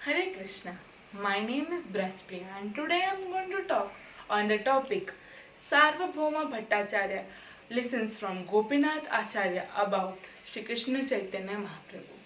Hare Krishna. My name is Brajpriya and today I am going to talk on the topic Sarvabhauma Bhattacharya listens from Gopinath Acharya about Sri Krishna Chaitanya Mahaprabhu.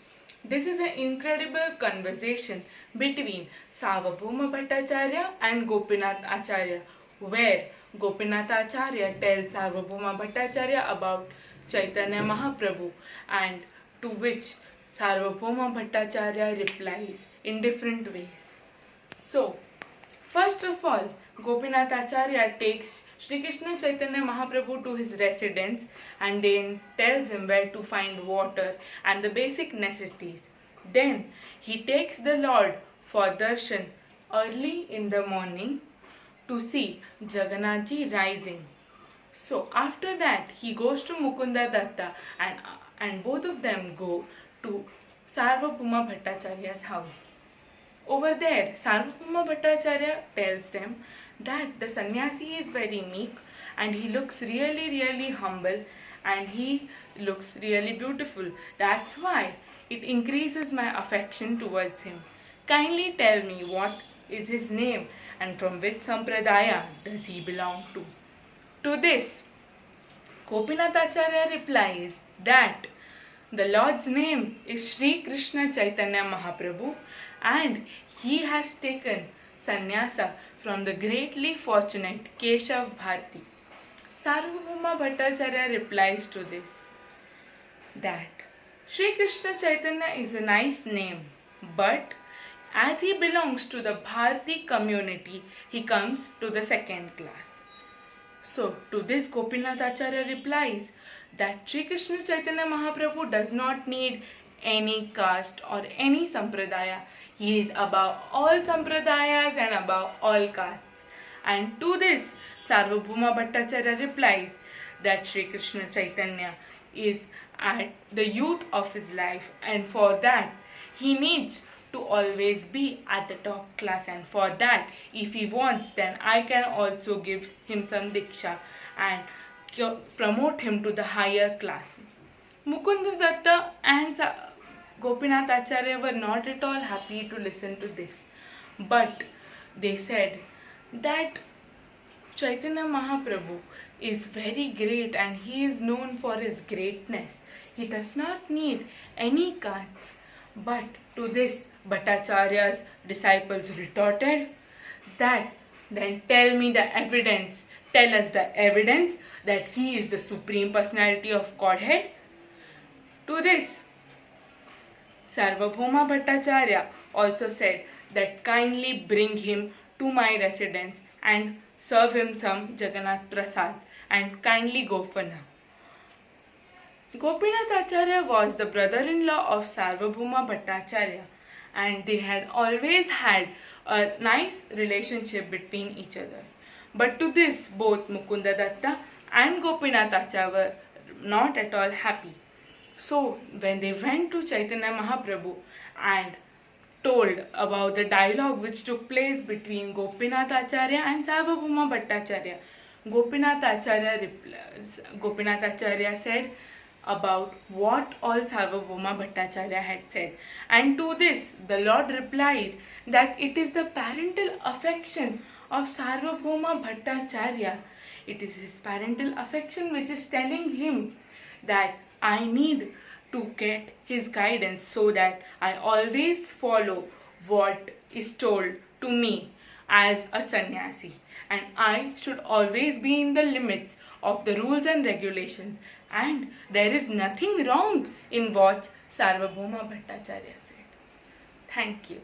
This is an incredible conversation between Sarvabhauma Bhattacharya and Gopinath Acharya, where Gopinath Acharya tells Sarvabhauma Bhattacharya about Chaitanya Mahaprabhu, and to which Sarvabhauma Bhattacharya replies in different ways. So, first of all, Gopinath Acharya takes Sri Krishna Chaitanya Mahaprabhu to his residence and then tells him where to find water and the basic necessities. Then he takes the Lord for darshan early in the morning to see Jagannath rising. So after that he goes to Mukunda Datta and both of them go to Sarvabhauma Bhattacharya's house. Over there, Sarvabhauma Bhattacharya tells them that the sannyasi is very meek and he looks really humble and he looks really beautiful. That's why it increases my affection towards him. Kindly tell me what is his name and from which sampradaya does he belong to. To this, Gopinath Acharya replies that the Lord's name is Sri Krishna Chaitanya Mahaprabhu and he has taken sannyasa from the greatly fortunate Keshav Bharati. Sarvabhauma Bhattacharya replies to this that Sri Krishna Chaitanya is a nice name, but as he belongs to the Bharati community, he comes to the second class. So, to this Gopinath Acharya replies that Sri Krishna Chaitanya Mahaprabhu does not need any caste or any sampradaya. He is above all sampradayas and above all castes. And to this, Sarvabhauma Bhattacharya replies that Sri Krishna Chaitanya is at the youth of his life, and for that he needs to always be at the top class, and for that if he wants, then I can also give him some diksha and promote him to the higher class. Mukunda Datta and Gopinath Acharya were not at all happy to listen to this, but they said that Chaitanya Mahaprabhu is very great and he is known for his greatness. He does not need any castes. But to this, Bhattacharya's disciples retorted that then tell me the evidence. Tell us the evidence that he is the supreme personality of Godhead. To this, Sarvabhauma Bhattacharya also said that kindly bring him to my residence and serve him some Jagannath Prasad and kindly go for now. Gopinath Acharya was the brother-in-law of Sarvabhauma Bhattacharya and they had always had a nice relationship between each other. But to this, both Mukunda Datta and Gopinath Acharya were not at all happy. So, when they went to Chaitanya Mahaprabhu and told about the dialogue which took place between Gopinath Acharya and Sarvabhauma Bhattacharya, Gopinath Acharya said about what all Sarvabhauma Bhattacharya had said. And to this, the Lord replied that it is the parental affection of Sarvabhauma Bhattacharya. It is his parental affection which is telling him that I need to get his guidance so that I always follow what is told to me as a sannyasi. And I should always be in the limits of the rules and regulations. And there is nothing wrong in what Sarvabhauma Bhattacharya said. Thank you.